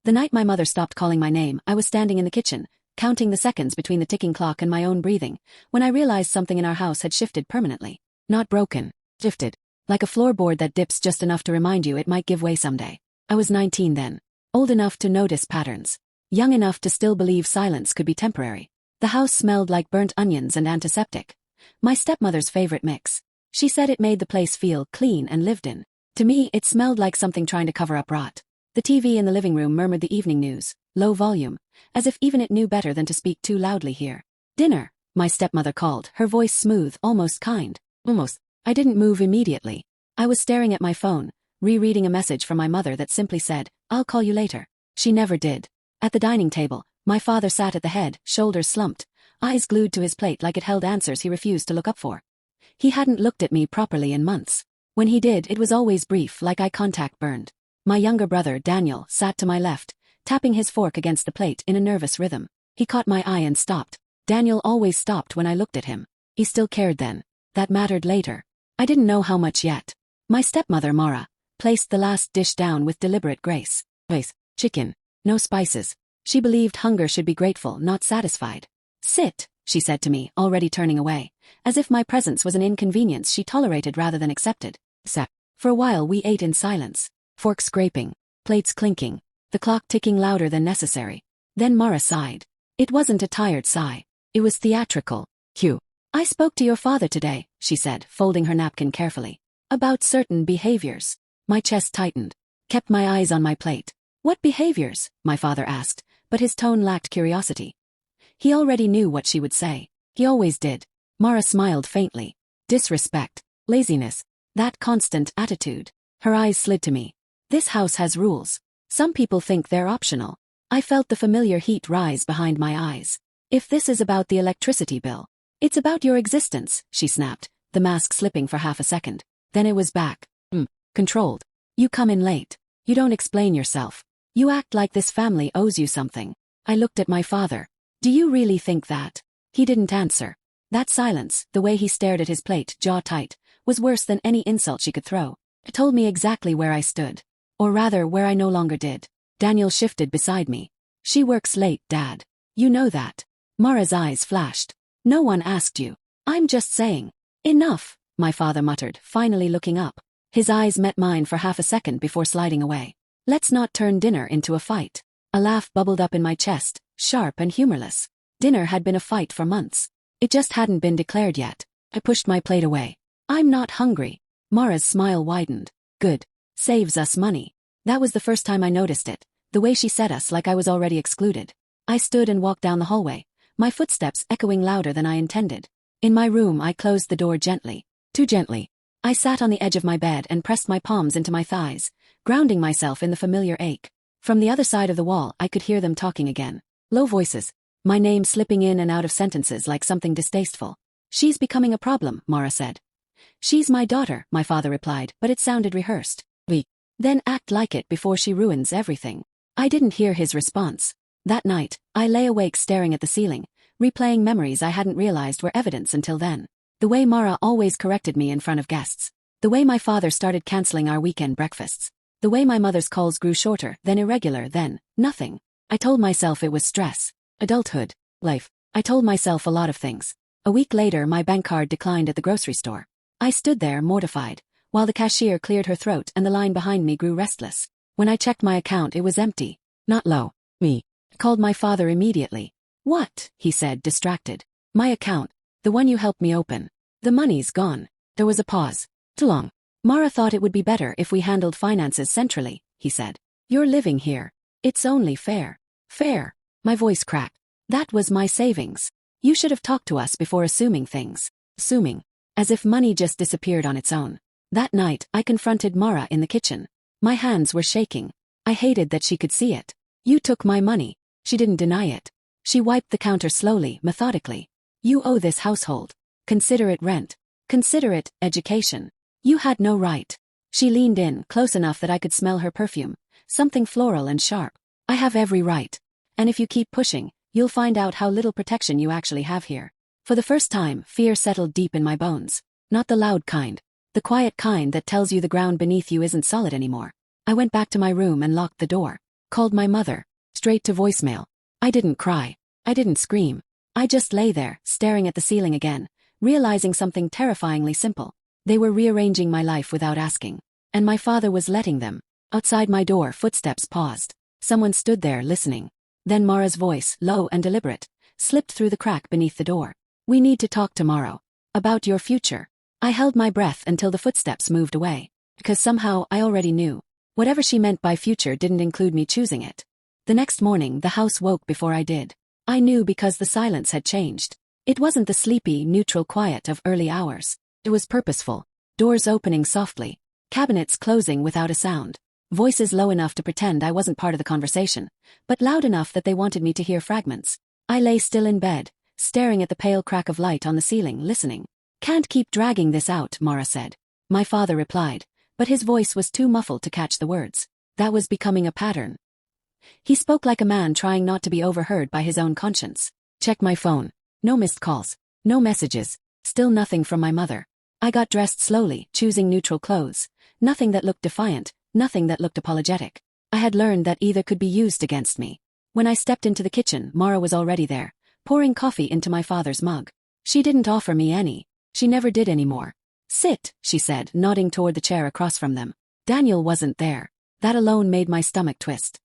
The night my mother stopped calling my name, I was standing in the kitchen, counting the seconds between the ticking clock and my own breathing, when I realized something in our house had shifted permanently. Not broken, shifted. Like a floorboard that dips just enough to remind you it might give way someday. I was 19 then. Old enough to notice patterns. Young enough to still believe silence could be temporary. The house smelled like burnt onions and antiseptic. My stepmother's favorite mix. She said it made the place feel clean and lived in. To me, it smelled like something trying to cover up rot. The TV in the living room murmured the evening news, low volume, as if even it knew better than to speak too loudly here. "Dinner," my stepmother called, her voice smooth, almost kind. Almost. I didn't move immediately. I was staring at my phone, rereading a message from my mother that simply said, "I'll call you later." She never did. At the dining table, my father sat at the head, shoulders slumped, eyes glued to his plate like it held answers he refused to look up for. He hadn't looked at me properly in months. When he did, it was always brief, like eye contact burned. My younger brother, Daniel, sat to my left, tapping his fork against the plate in a nervous rhythm. He caught my eye and stopped. Daniel always stopped when I looked at him. He still cared then. That mattered later. I didn't know how much yet. My stepmother, Mara, placed the last dish down with deliberate grace. Chicken. No spices. She believed hunger should be grateful, not satisfied. "Sit," she said to me, already turning away, as if my presence was an inconvenience she tolerated rather than accepted. For a while we ate in silence. Forks scraping, plates clinking, the clock ticking louder than necessary. Then Mara sighed. It wasn't a tired sigh. It was theatrical. "I spoke to your father today," she said, folding her napkin carefully. "About certain behaviors." My chest tightened. Kept my eyes on my plate. "What behaviors?" my father asked, but his tone lacked curiosity. He already knew what she would say. He always did. Mara smiled faintly. "Disrespect. Laziness. That constant attitude." Her eyes slid to me. "This house has rules. Some people think they're optional." I felt the familiar heat rise behind my eyes. "If this is about the electricity bill, it's about your existence," she snapped, the mask slipping for half a second. Then it was back. Controlled. "You come in late. You don't explain yourself. You act like this family owes you something." I looked at my father. "Do you really think that?" He didn't answer. That silence, the way he stared at his plate, jaw tight, was worse than any insult she could throw. It told me exactly where I stood. Or rather, where I no longer did. Daniel shifted beside me. "She works late, Dad. You know that." Mara's eyes flashed. "No one asked you. I'm just saying." "Enough," my father muttered, finally looking up. His eyes met mine for half a second before sliding away. "Let's not turn dinner into a fight." A laugh bubbled up in my chest, sharp and humorless. Dinner had been a fight for months. It just hadn't been declared yet. I pushed my plate away. "I'm not hungry." Mara's smile widened. "Good. Saves us money." That was the first time I noticed it, the way she said us like I was already excluded. I stood and walked down the hallway, my footsteps echoing louder than I intended. In my room, I closed the door gently. Too gently. I sat on the edge of my bed and pressed my palms into my thighs, grounding myself in the familiar ache. From the other side of the wall, I could hear them talking again. Low voices. My name slipping in and out of sentences like something distasteful. "She's becoming a problem," Mara said. "She's my daughter," my father replied, but it sounded rehearsed. Then act like it before she ruins everything." I didn't hear his response. That night, I lay awake staring at the ceiling, replaying memories I hadn't realized were evidence until then. The way Mara always corrected me in front of guests. The way my father started canceling our weekend breakfasts. The way my mother's calls grew shorter, then irregular, then nothing. I told myself it was stress. Adulthood. Life. I told myself a lot of things. A week later, my bank card declined at the grocery store. I stood there, mortified, while the cashier cleared her throat and the line behind me grew restless. When I checked my account, it was empty. Not low. Me. Called my father immediately. "What?" he said, distracted. "My account. The one you helped me open. The money's gone." There was a pause. "Too long." "Mara thought it would be better if we handled finances centrally," he said. "You're living here. It's only fair." "Fair?" My voice cracked. "That was my savings. You should have talked to us before assuming things." Assuming. As if money just disappeared on its own. That night, I confronted Mara in the kitchen. My hands were shaking. I hated that she could see it. "You took my money." She didn't deny it. She wiped the counter slowly, methodically. "You owe this household. Consider it rent. Consider it education. You had no right." She leaned in, close enough that I could smell her perfume, something floral and sharp. "I have every right. And if you keep pushing, you'll find out how little protection you actually have here." For the first time, fear settled deep in my bones. Not the loud kind. The quiet kind that tells you the ground beneath you isn't solid anymore. I went back to my room and locked the door. Called my mother. Straight to voicemail. I didn't cry. I didn't scream. I just lay there, staring at the ceiling again, realizing something terrifyingly simple. They were rearranging my life without asking. And my father was letting them. Outside my door, footsteps paused. Someone stood there, listening. Then Mara's voice, low and deliberate, slipped through the crack beneath the door. We need to talk tomorrow. About your future. I held my breath until the footsteps moved away. Because somehow I already knew. Whatever she meant by future didn't include me choosing it. The next morning, the house woke before I did. I knew because the silence had changed. It wasn't the sleepy, neutral quiet of early hours. It was purposeful. Doors opening softly. Cabinets closing without a sound. Voices low enough to pretend I wasn't part of the conversation, but loud enough that they wanted me to hear fragments. I lay still in bed, staring at the pale crack of light on the ceiling, listening. Can't keep dragging this out, Mara said. My father replied, but his voice was too muffled to catch the words. That was becoming a pattern. He spoke like a man trying not to be overheard by his own conscience. Check my phone. No missed calls. No messages. Still nothing from my mother. I got dressed slowly, choosing neutral clothes. Nothing that looked defiant, nothing that looked apologetic. I had learned that either could be used against me. When I stepped into the kitchen, Mara was already there, pouring coffee into my father's mug. She didn't offer me any. She never did anymore. Sit, she said, nodding toward the chair across from them. Daniel wasn't there. That alone made my stomach twist.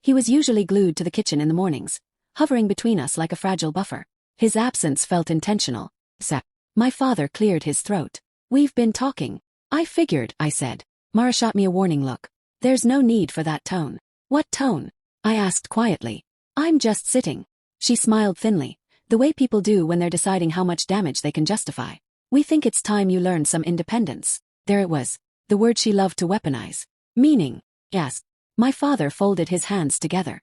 He was usually glued to the kitchen in the mornings, hovering between us like a fragile buffer. His absence felt intentional. Sep. My father cleared his throat. We've been talking. I figured, I said. Mara shot me a warning look. There's no need for that tone. What tone? I asked quietly. I'm just sitting. She smiled thinly, the way people do when they're deciding how much damage they can justify. We think it's time you learned some independence. There it was. The word she loved to weaponize. Meaning. Yes. My father folded his hands together.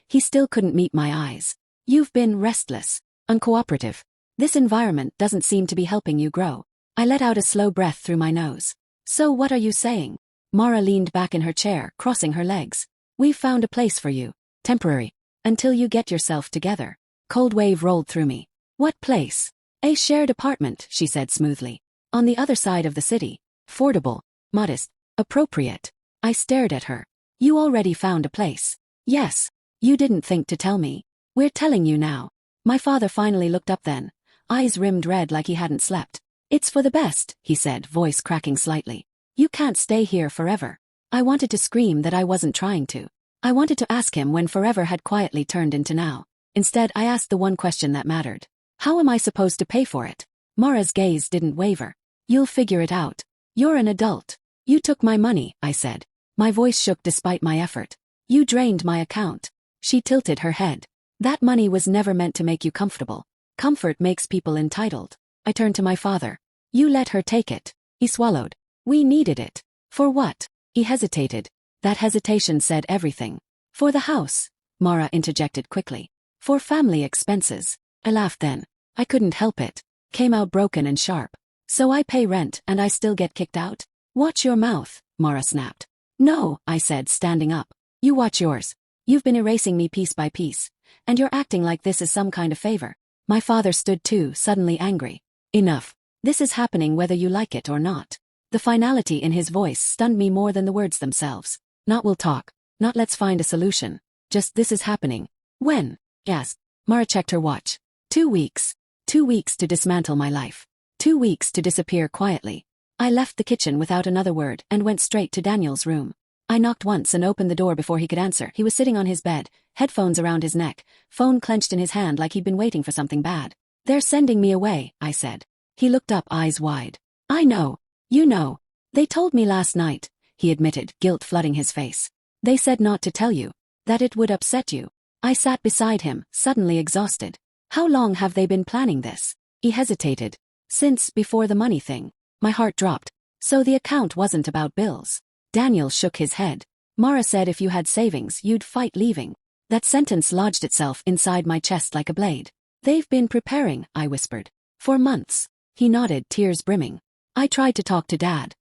He still couldn't meet my eyes. You've been restless, uncooperative. This environment doesn't seem to be helping you grow. I let out a slow breath through my nose. So what are you saying? Mara leaned back in her chair, crossing her legs. We've found a place for you. Temporary. Until you get yourself together. Cold wave rolled through me. What place? A shared apartment, she said smoothly. On the other side of the city. Affordable. Modest. Appropriate. I stared at her. You already found a place. Yes. You didn't think to tell me. We're telling you now. My father finally looked up then, eyes rimmed red like he hadn't slept. It's for the best, he said, voice cracking slightly. You can't stay here forever. I wanted to scream that I wasn't trying to. I wanted to ask him when forever had quietly turned into now. Instead, I asked the one question that mattered. How am I supposed to pay for it? Mara's gaze didn't waver. You'll figure it out. You're an adult. You took my money, I said. My voice shook despite my effort. You drained my account. She tilted her head. That money was never meant to make you comfortable. Comfort makes people entitled. I turned to my father. You let her take it. He swallowed. We needed it. For what? He hesitated. That hesitation said everything. For the house, Mara interjected quickly. For family expenses. I laughed then. I couldn't help it. Came out broken and sharp. So I pay rent and I still get kicked out? Watch your mouth, Mara snapped. No, I said, standing up. You watch yours. You've been erasing me piece by piece. And you're acting like this is some kind of favor. My father stood too, suddenly angry. Enough. This is happening whether you like it or not. The finality in his voice stunned me more than the words themselves. Not we'll talk. Not let's find a solution. Just this is happening. When? Yes. Mara checked her watch. 2 weeks. 2 weeks to dismantle my life. 2 weeks to disappear quietly. I left the kitchen without another word and went straight to Daniel's room. I knocked once and opened the door before he could answer. He was sitting on his bed, headphones around his neck, phone clenched in his hand like he'd been waiting for something bad. They're sending me away, I said. He looked up, eyes wide. I know. You know. They told me last night, he admitted, guilt flooding his face. They said not to tell you. That it would upset you. I sat beside him, suddenly exhausted. How long have they been planning this? He hesitated. Since before the money thing. My heart dropped. So the account wasn't about bills. Daniel shook his head. Mara said if you had savings, you'd fight leaving. That sentence lodged itself inside my chest like a blade. They've been preparing, I whispered. For months. He nodded, tears brimming. I tried to talk to Dad.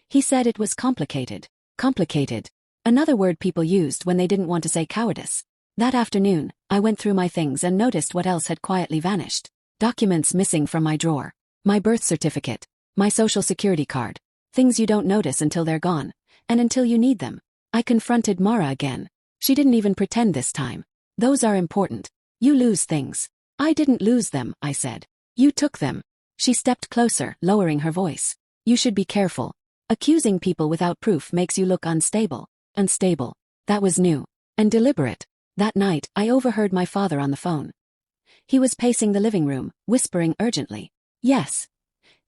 He said it was complicated. Complicated. Another word people used when they didn't want to say cowardice. That afternoon, I went through my things and noticed what else had quietly vanished. Documents missing from my drawer. My birth certificate. My social security card. Things you don't notice until they're gone. And until you need them. I confronted Mara again. She didn't even pretend this time. Those are important. You lose things. I didn't lose them, I said. You took them. She stepped closer, lowering her voice. You should be careful. Accusing people without proof makes you look unstable. Unstable. That was new. And deliberate. That night, I overheard my father on the phone. He was pacing the living room, whispering urgently. Yes.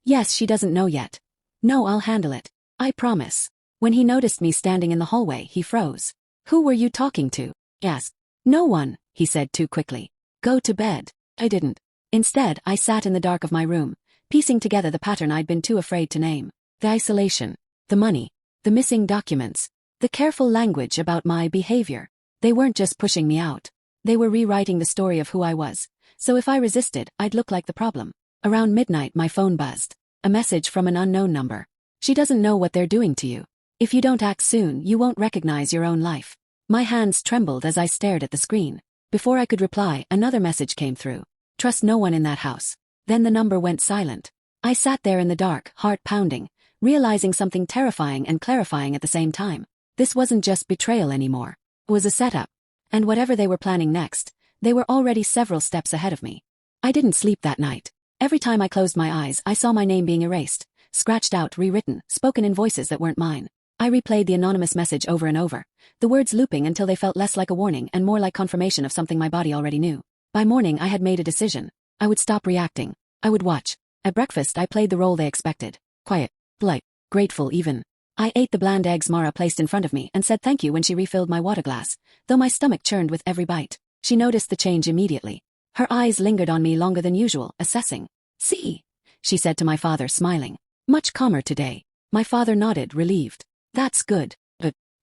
Yes, she doesn't know yet. No, I'll handle it. I promise. When he noticed me standing in the hallway, he froze. Who were you talking to? Asked. No one, he said too quickly. Go to bed. I didn't. Instead, I sat in the dark of my room, piecing together the pattern I'd been too afraid to name. The isolation, the money, the missing documents, the careful language about my behavior. They weren't just pushing me out. They were rewriting the story of who I was. So if I resisted, I'd look like the problem. Around midnight, my phone buzzed. A message from an unknown number. She doesn't know what they're doing to you. If you don't act soon, you won't recognize your own life. My hands trembled as I stared at the screen. Before I could reply, another message came through. Trust no one in that house. Then the number went silent. I sat there in the dark, heart pounding, realizing something terrifying and clarifying at the same time. This wasn't just betrayal anymore. It was a setup. And whatever they were planning next, they were already several steps ahead of me. I didn't sleep that night. Every time I closed my eyes, I saw my name being erased, scratched out, rewritten, spoken in voices that weren't mine. I replayed the anonymous message over and over, the words looping until they felt less like a warning and more like confirmation of something my body already knew. By morning, I had made a decision. I would stop reacting. I would watch. At breakfast, I played the role they expected. Quiet, polite, grateful even. I ate the bland eggs Mara placed in front of me and said thank you when she refilled my water glass, though my stomach churned with every bite. She noticed the change immediately. Her eyes lingered on me longer than usual, assessing. See, she said to my father, smiling. Much calmer today. My father nodded, relieved. That's good.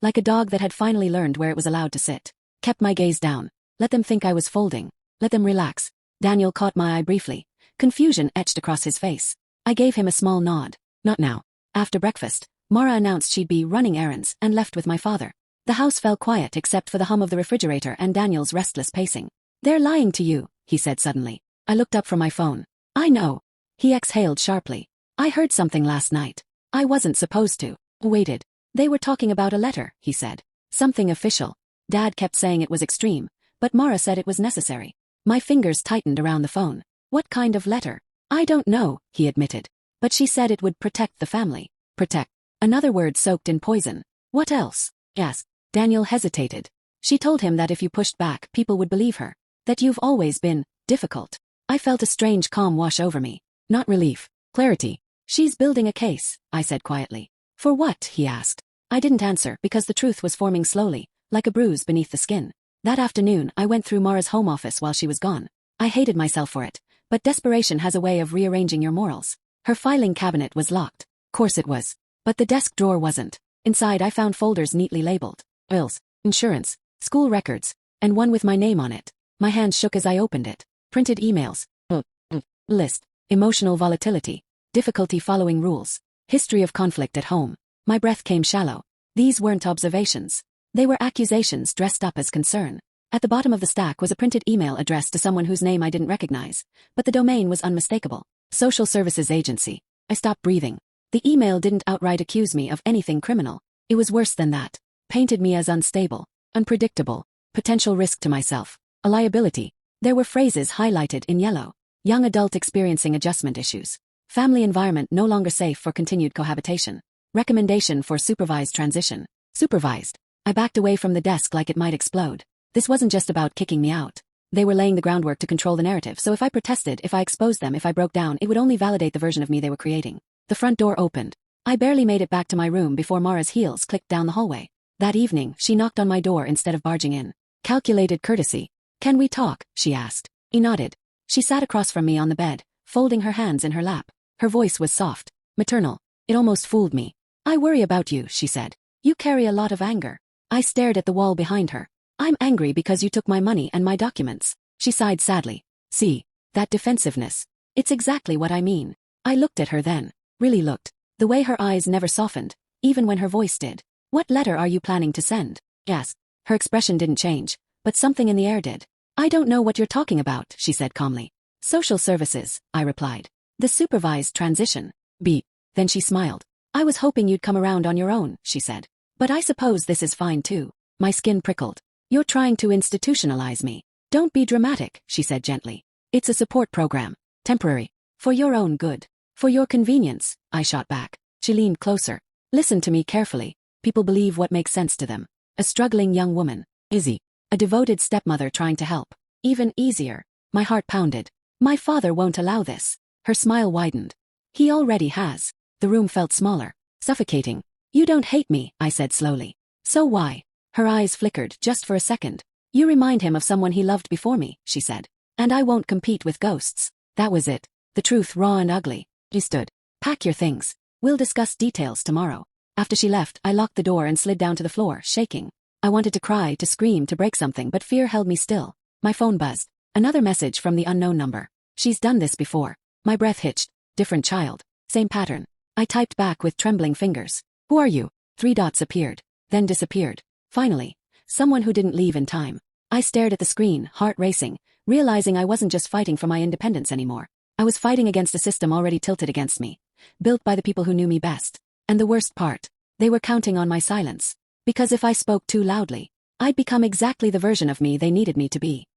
Like a dog that had finally learned where it was allowed to sit. Kept my gaze down. Let them think I was folding. Let them relax. Daniel caught my eye briefly. Confusion etched across his face. I gave him a small nod. Not now. After breakfast, Mara announced she'd be running errands and left with my father. The house fell quiet except for the hum of the refrigerator and Daniel's restless pacing. They're lying to you, he said suddenly. I looked up from my phone. I know. He exhaled sharply. I heard something last night. I wasn't supposed to. Waited. They were talking about a letter, he said. Something official. Dad kept saying it was extreme, but Mara said it was necessary. My fingers tightened around the phone. What kind of letter? I don't know, he admitted. But she said it would protect the family. Protect. Another word soaked in poison. What else? Asked. Daniel hesitated. She told him that if you pushed back, people would believe her. That you've always been difficult. I felt a strange calm wash over me. Not relief. Clarity. She's building a case, I said quietly. For what? He asked. I didn't answer because the truth was forming slowly, like a bruise beneath the skin. That afternoon, I went through Mara's home office while she was gone. I hated myself for it, but desperation has a way of rearranging your morals. Her filing cabinet was locked. Course it was. But the desk drawer wasn't. Inside I found folders neatly labeled. Bills, insurance, school records, and one with my name on it. My hands shook as I opened it. Printed emails. List. Emotional volatility. Difficulty following rules. History of conflict at home. My breath came shallow. These weren't observations. They were accusations dressed up as concern. At the bottom of the stack was a printed email addressed to someone whose name I didn't recognize, but the domain was unmistakable. Social Services Agency. I stopped breathing. The email didn't outright accuse me of anything criminal. It was worse than that. Painted me as unstable, unpredictable, potential risk to myself, a liability. There were phrases highlighted in yellow. Young adult experiencing adjustment issues. Family environment no longer safe for continued cohabitation. Recommendation for supervised transition. Supervised. I backed away from the desk like it might explode. This wasn't just about kicking me out. They were laying the groundwork to control the narrative, so if I protested, if I exposed them, if I broke down, it would only validate the version of me they were creating. The front door opened. I barely made it back to my room before Mara's heels clicked down the hallway. That evening, she knocked on my door instead of barging in. Calculated courtesy. Can we talk? She asked. He nodded. She sat across from me on the bed, folding her hands in her lap. Her voice was soft, maternal. It almost fooled me. I worry about you, she said. You carry a lot of anger. I stared at the wall behind her. I'm angry because you took my money and my documents. She sighed sadly. See, that defensiveness. It's exactly what I mean. I looked at her then. Really looked. The way her eyes never softened, even when her voice did. What letter are you planning to send? Asked. Her expression didn't change, but something in the air did. I don't know what you're talking about, she said calmly. Social services, I replied. The supervised transition. Beep. Then she smiled. I was hoping you'd come around on your own, she said. But I suppose this is fine too. My skin prickled. You're trying to institutionalize me. Don't be dramatic, she said gently. It's a support program. Temporary. For your own good. For your convenience, I shot back. She leaned closer. Listen to me carefully. People believe what makes sense to them. A struggling young woman. Izzy. A devoted stepmother trying to help. Even easier. My heart pounded. My father won't allow this. Her smile widened. He already has. The room felt smaller. Suffocating. You don't hate me, I said slowly. So why? Her eyes flickered just for a second. You remind him of someone he loved before me, she said. And I won't compete with ghosts. That was it. The truth, raw and ugly. She stood. Pack your things. We'll discuss details tomorrow. After she left, I locked the door and slid down to the floor, shaking. I wanted to cry, to scream, to break something, but fear held me still. My phone buzzed. Another message from the unknown number. She's done this before. My breath hitched. Different child. Same pattern. I typed back with trembling fingers. Who are you? 3 dots appeared. Then disappeared. Finally. Someone who didn't leave in time. I stared at the screen, heart racing, realizing I wasn't just fighting for my independence anymore. I was fighting against a system already tilted against me. Built by the people who knew me best. And the worst part. They were counting on my silence. Because if I spoke too loudly, I'd become exactly the version of me they needed me to be.